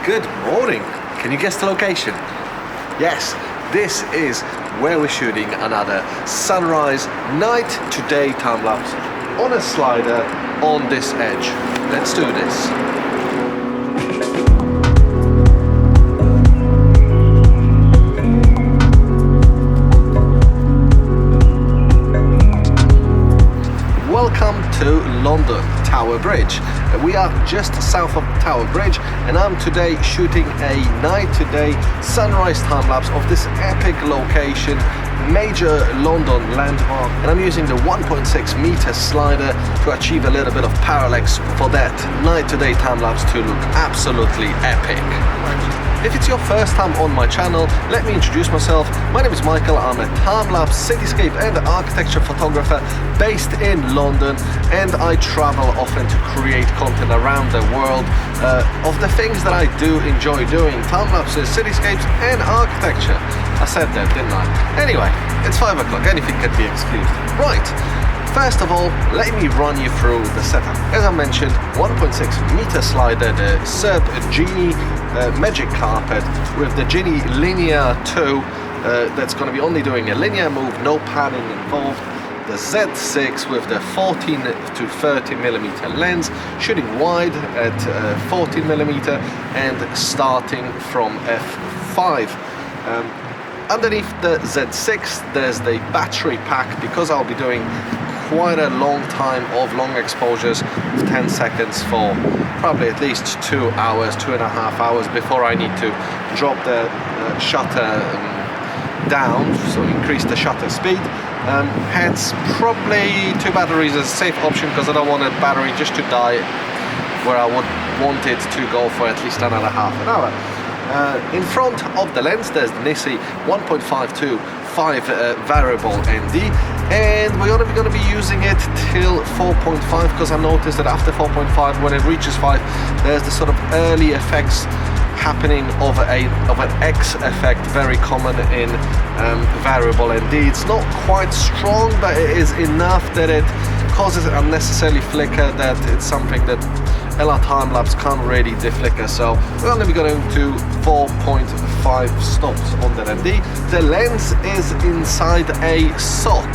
Good morning. Can you guess the location? Yes, this is where we're shooting another sunrise night to day time lapse on a slider on this edge. Let's do this. Welcome to London Tower Bridge. We are just south of Tower Bridge and I'm today shooting a night to day sunrise time lapse of this epic location, major London landmark, and I'm using the 1.6 meter slider to achieve a little bit of parallax for that night to day time lapse to look absolutely epic. If it's your first time on my channel, let me introduce myself. My name is Michael. I'm a time-lapse, cityscape and architecture photographer based in London, and I travel often to create content around the world of the things that I do enjoy doing: time-lapses, cityscapes and architecture. I said that, didn't I? Anyway, it's 5 o'clock, anything can be excused. Right. First of all, let me run you through the setup. As I mentioned, 1.6 meter slider, the Syrp Genie magic carpet with the Genie linear 2 that's going to be only doing a linear move, no panning involved. The Z6 with the 14 to 30 millimeter lens, shooting wide at 14 millimeter and starting from f5. Underneath the Z6 there's the battery pack, because I'll be doing quite a long time of long exposures of 10 seconds for probably at least 2 hours, 2.5 hours before I need to drop the shutter down, so increase the shutter speed. Hence probably 2 batteries is a safe option, because I don't want a battery just to die where I would want it to go for at least another half an hour. In front of the lens there's the Nisi 1.52 5 variable ND, and we're going to be using it till 4.5, because I noticed that after 4.5, when it reaches 5, there's the sort of early effects happening of an X effect, very common in variable ND. It's not quite strong, but it is enough that it causes an unnecessary flicker, that it's something that LR time-lapse can't really deflicker, so we're only going to 4.5 stops on that ND. The lens is inside a sock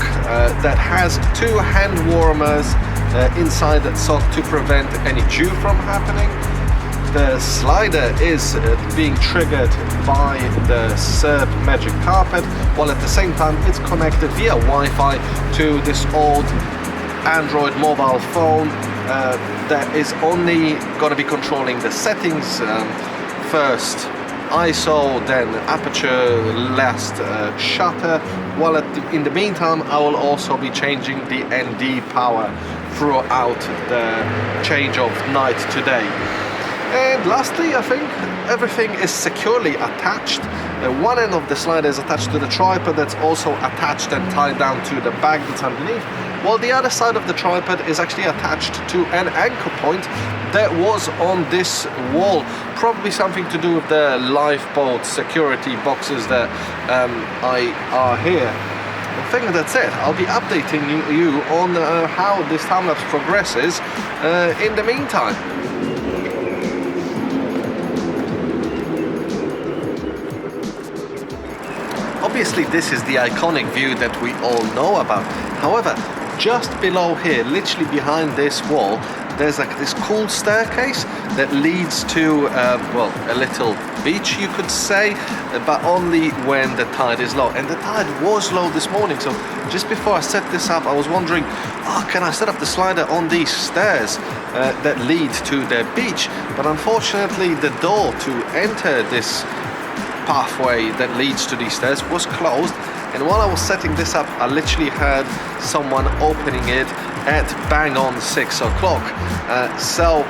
that has 2 hand warmers inside that sock to prevent any dew from happening. The slider is being triggered by the Syrp magic carpet, while at the same time it's connected via Wi-Fi to this old Android mobile phone that is only going to be controlling the settings, first ISO, then aperture, last shutter, while in the meantime I will also be changing the ND power throughout the change of night to day. And lastly, I think everything is securely attached. One end of the slider is attached to the tripod, that's also attached and tied down to the bag that's underneath, while the other side of the tripod is actually attached to an anchor point that was on this wall. Probably something to do with the lifeboat security boxes that are here. I think that's it. I'll be updating you on how this time-lapse progresses in the meantime. Obviously this is the iconic view that we all know about. However, just below here, literally behind this wall, there's like this cool staircase that leads to well, a little beach, you could say, but only when the tide is low. And the tide was low this morning, so just before I set this up I was wondering, can I set up the slider on these stairs that lead to the beach? But unfortunately the door to enter this pathway that leads to these stairs was closed, and while I was setting this up I literally heard someone opening it at bang on 6 o'clock. So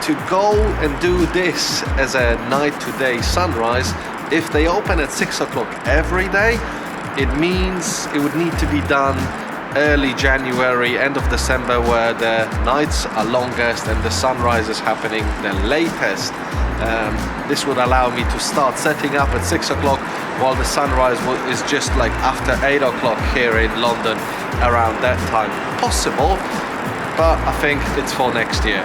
to go and do this as a night to day sunrise, if they open at 6 o'clock every day, it means it would need to be done early January, end of December, where the nights are longest and the sunrise is happening the latest. This would allow me to start setting up at 6 o'clock, while the sunrise is just like after 8 o'clock here in London, around that time. Possible, but I think it's for next year.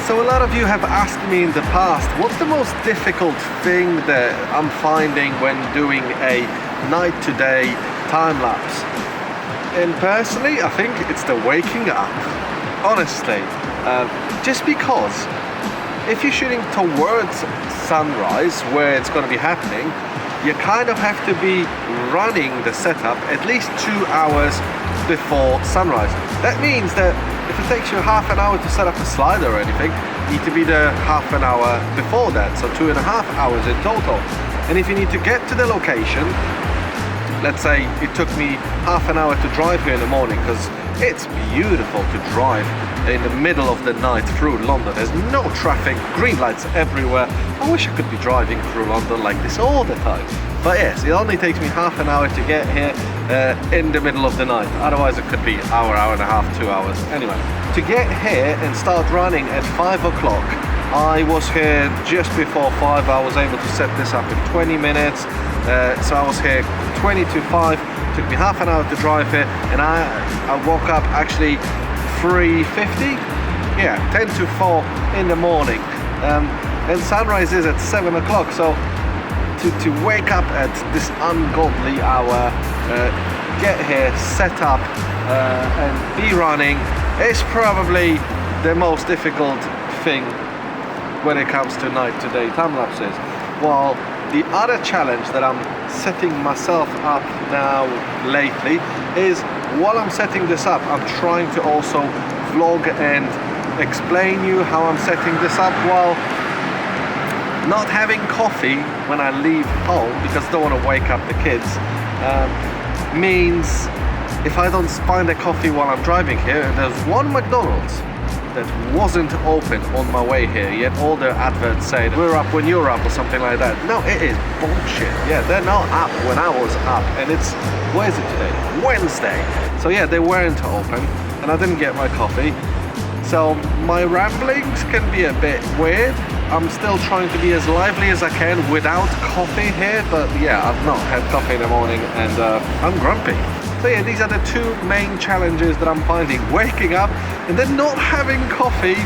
So a lot of you have asked me in the past, what's the most difficult thing that I'm finding when doing a night to day time lapse? And personally, I think it's the waking up, honestly. Just because if you're shooting towards sunrise, where it's going to be happening, you kind of have to be running the setup at least 2 hours before sunrise. That means that if it takes you half an hour to set up a slider or anything, you need to be there half an hour before that, so 2.5 hours in total. And if you need to get to the location, let's say it took me half an hour to drive here in the morning, because it's beautiful to drive in the middle of the night through London. There's no traffic, green lights everywhere. I wish I could be driving through London like this all the time. But yes, it only takes me half an hour to get here in the middle of the night. Otherwise it could be hour and a half, 2 hours. Anyway, to get here and start running at 5 o'clock, I was here just before 5. I was able to set this up in 20 minutes. So I was here 20 to 5. Took me half an hour to drive here, and I woke up actually 3:50. Yeah, 10 to 4 in the morning. And sunrise is at 7 o'clock. So to wake up at this ungodly hour, get here, set up, and be running is probably the most difficult thing when it comes to night to day time lapses. While the other challenge that I'm setting myself up now lately is, while I'm setting this up, I'm trying to also vlog and explain you how I'm setting this up while not having coffee when I leave home, because I don't want to wake up the kids. Means if I don't find a coffee while I'm driving here, and there's one McDonald's that wasn't open on my way here, yet all their adverts say we're up when you're up or something like that. No, it is bullshit. Yeah, they're not up when I was up, and it's, where is it today? Wednesday. So yeah, they weren't open, and I didn't get my coffee. So my ramblings can be a bit weird. I'm still trying to be as lively as I can without coffee here, but yeah, I've not had coffee in the morning, and I'm grumpy. So yeah, these are the two main challenges that I'm finding: waking up and then not having coffee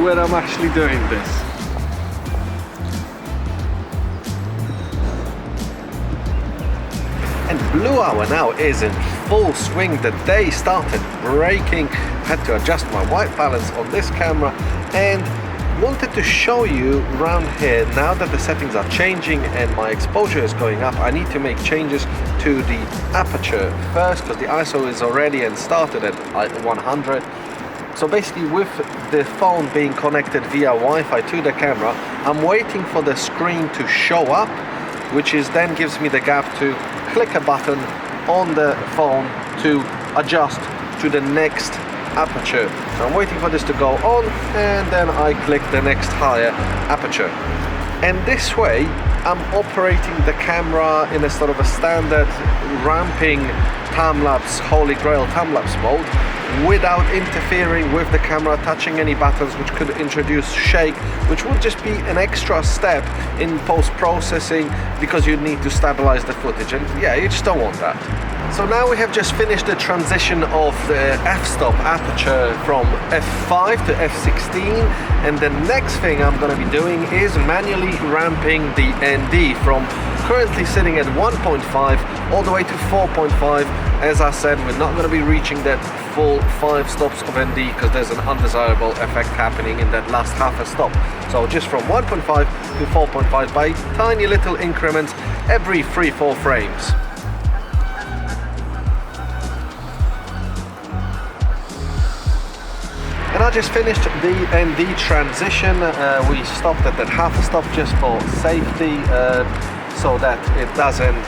when I'm actually doing this. And blue hour now is in full swing. The day started breaking. Had to adjust my white balance on this camera, and wanted to show you around here, now that the settings are changing and my exposure is going up, I need to make changes to the aperture first, because the ISO is already and started at 100. So basically, with the phone being connected via Wi-Fi to the camera, I'm waiting for the screen to show up, which is then gives me the gap to click a button on the phone to adjust to the next aperture. So I'm waiting for this to go on, and then I click the next higher aperture. And this way I'm operating the camera in a sort of a standard ramping time-lapse, holy grail time-lapse mode, without interfering with the camera, touching any buttons which could introduce shake, which would just be an extra step in post-processing, because you need to stabilize the footage, and yeah, you just don't want that. So now we have just finished the transition of the f-stop aperture from f5 to f16, and the next thing I'm going to be doing is manually ramping the ND from currently sitting at 1.5 all the way to 4.5. As I said, we're not going to be reaching that full 5 stops of ND, because there's an undesirable effect happening in that last half a stop. So just from 1.5 to 4.5 by tiny little increments every 3-4 frames. And I just finished the ND transition. We stopped at that half a stop just for safety, so that it doesn't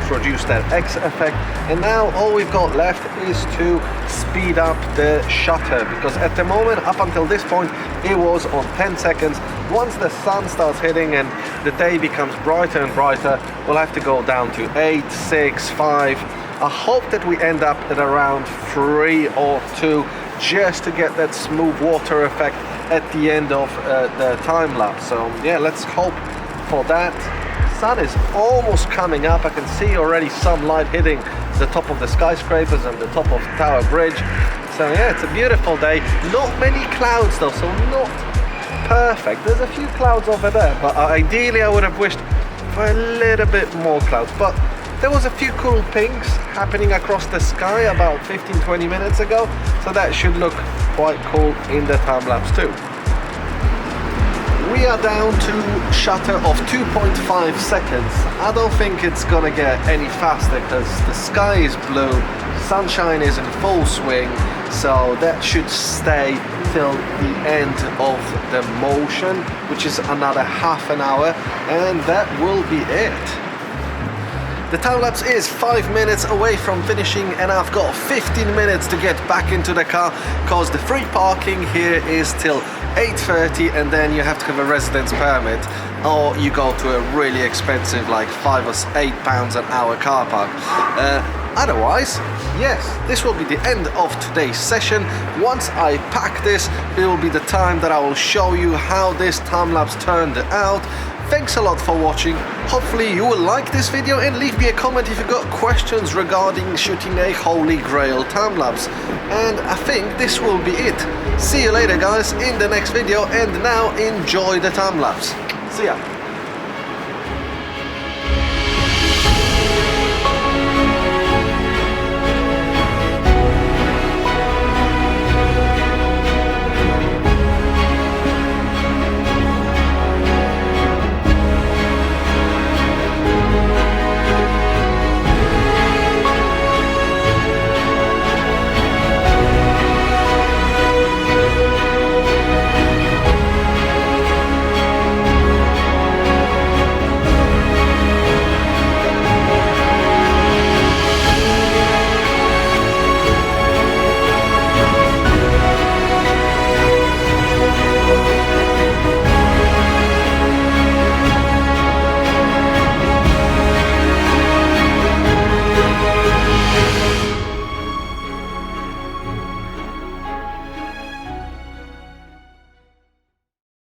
produce that X effect. And now all we've got left is to speed up the shutter, because at the moment, up until this point, it was on 10 seconds. Once the sun starts hitting and the day becomes brighter and brighter, we'll have to go down to 8, 6, 5. I hope that we end up at around 3 or 2, just to get that smooth water effect at the end of the time lapse. So yeah, let's hope for that. Sun is almost coming up. I can see already some light hitting the top of the skyscrapers and the top of Tower Bridge. So yeah, it's a beautiful day. Not many clouds though, so not perfect. There's a few clouds over there, but ideally I would have wished for a little bit more clouds. But there was a few cool pinks happening across the sky about 15-20 minutes ago, so that should look quite cool in the time lapse too. We are down to shutter of 2.5 seconds. I don't think it's gonna get any faster because the sky is blue, sunshine is in full swing, so that should stay till the end of the motion, which is another half an hour, and that will be it. The time lapse is 5 minutes away from finishing, and I've got 15 minutes to get back into the car because the free parking here is till 8:30, and then you have to have a residence permit, or you go to a really expensive like £5 or £8 an hour car park. Otherwise, yes, this will be the end of today's session. Once I pack this, it will be the time that I will show you how this time lapse turned out. Thanks a lot for watching. Hopefully you will like this video, and leave me a comment if you've got questions regarding shooting a holy grail time lapse. And I think this will be it. See you later guys in the next video, and now enjoy the time lapse. See ya.